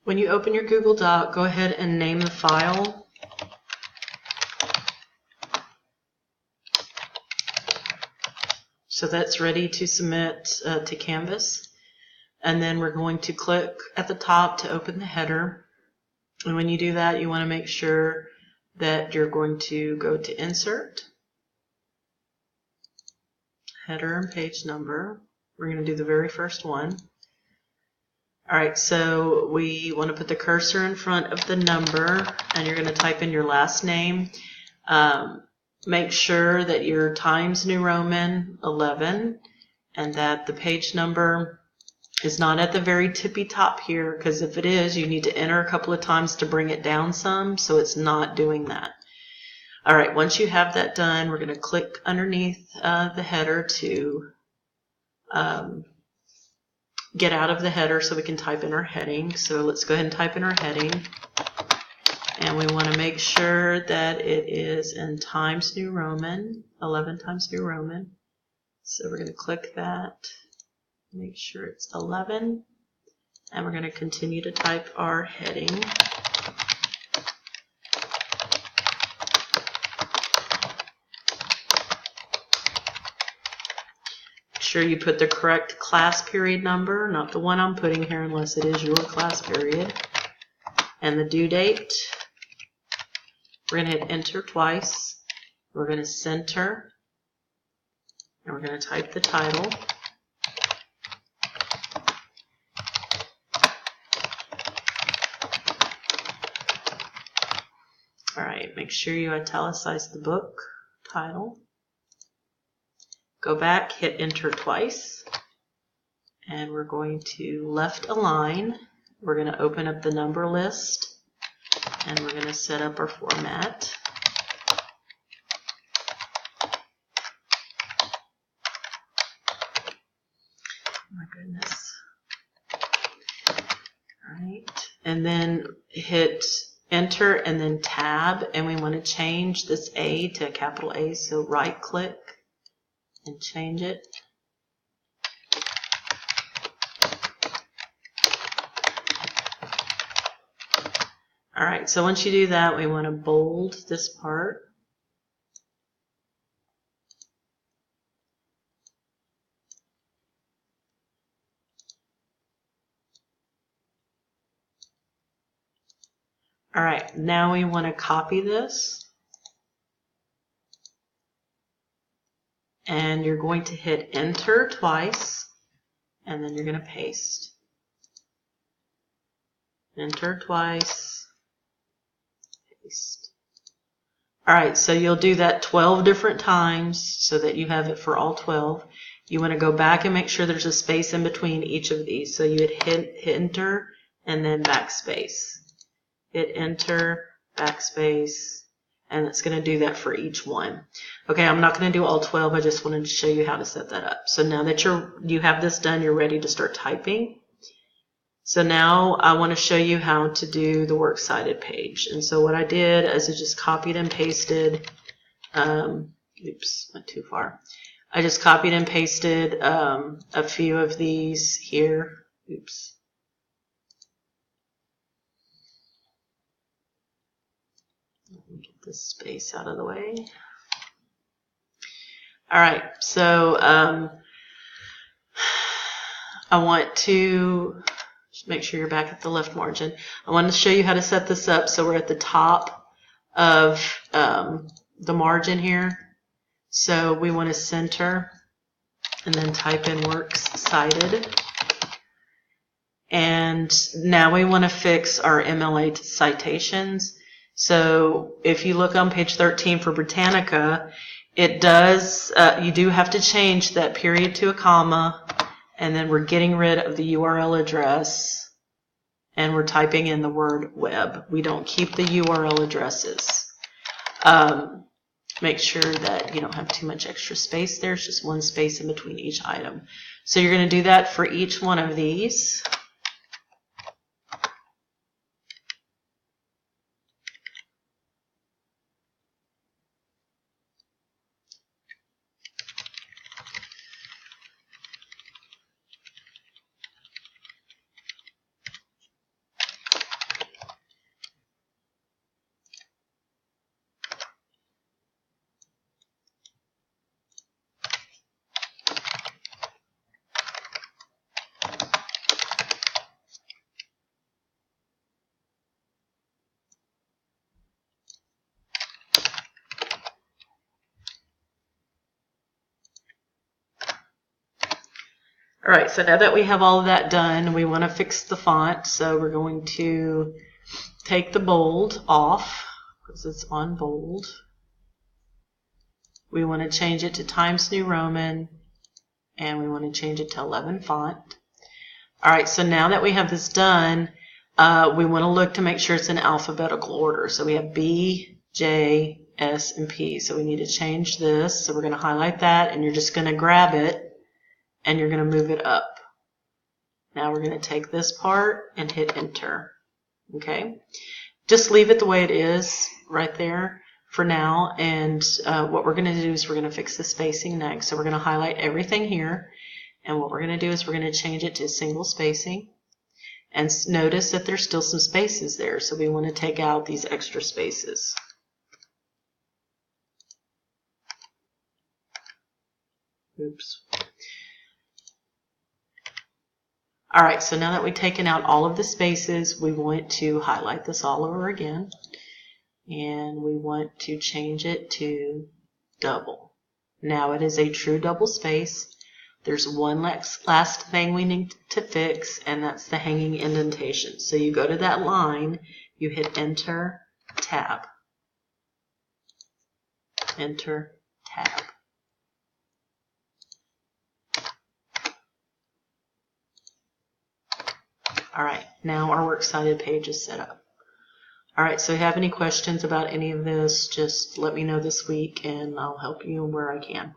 When you open your Google Doc, go ahead and name the file. So that's ready to submit to Canvas. And then we're going to click at the top to open the header. And when you do that, you want to make sure that you're going to go to Insert, Header and Page Number. We're going to do the very first one. Alright, so we want to put the cursor in front of the number, and you're going to type in your last name. Make sure that your Times New Roman 11 and that the page number is not at the very tippy top here, because if it is, you need to enter a couple of times to bring it down some, so it's not doing that. Alright, once you have that done, we're going to click underneath the header to get out of the header so we can type in our heading. So let's go ahead and type in our heading. And we want to make sure that it is in Times New Roman, 11 Times New Roman. So we're going to click that, make sure it's 11, and we're going to continue to type our heading. Make sure you put the correct class period number, not the one I'm putting here unless it is your class period, and the due date. We're going to hit enter twice. We're going to center, and we're going to type the title. Alright, make sure you italicize the book title. Go back, hit enter twice, and we're going to left align. We're going to open up the number list. And we're going to set up our format. Oh my goodness. Alright. And then hit enter and then tab. And we want to change this A to a capital A. So right click and change it. Alright, so once you do that, we want to bold this part. Alright, now we want to copy this. And you're going to hit enter twice, and then you're going to paste. Enter twice. Alright, so you'll do that 12 different times so that you have it for all 12. You want to go back and make sure there's a space in between each of these. So you would hit enter and then backspace. Hit enter, backspace, and it's going to do that for each one. Okay, I'm not going to do all 12. I just wanted to show you how to set that up. So now that you have this done, you're ready to start typing. So now I want to show you how to do the works cited page. And so what I did is I just copied and pasted, oops, went too far. I just copied and pasted a few of these here. Oops. Let me get this space out of the way. All right, so I want to make sure you're back at the left margin. I want to show you how to set this up so we're at the top of the margin here. So we want to center and then type in works cited. And now we want to fix our MLA citations. So if you look on page 13 for Britannica, it does, you do have to change that period to a comma. And then we're getting rid of the URL address, and we're typing in the word web. We don't keep the URL addresses. Make sure that you don't have too much extra space there. It's just one space in between each item. So you're going to do that for each one of these. right, so now that we have all of that done, we want to fix the font. So we're going to take the bold off because it's on bold. We want to change it to Times New Roman, and we want to change it to 11 font. All right, so now that we have this done, we want to look to make sure it's in alphabetical order. So we have B, J, S, and P. So we need to change this. So we're going to highlight that, and you're just going to grab it, and you're going to move it up. Now we're going to take this part and hit enter. Okay, just leave it the way it is right there for now, and what we're going to do is we're going to fix the spacing next. So we're going to highlight everything here, and what we're going to do is we're going to change it to single spacing, and notice that there's still some spaces there, so we want to take out these extra spaces. Oops. All right, so now that we've taken out all of the spaces, we want to highlight this all over again, and we want to change it to double. Now it is a true double space. There's one last thing we need to fix, and that's the hanging indentation. So you go to that line, you hit enter, tab, enter, tab. All right, now our works cited page is set up. All right, so if you have any questions about any of this, just let me know this week and I'll help you where I can.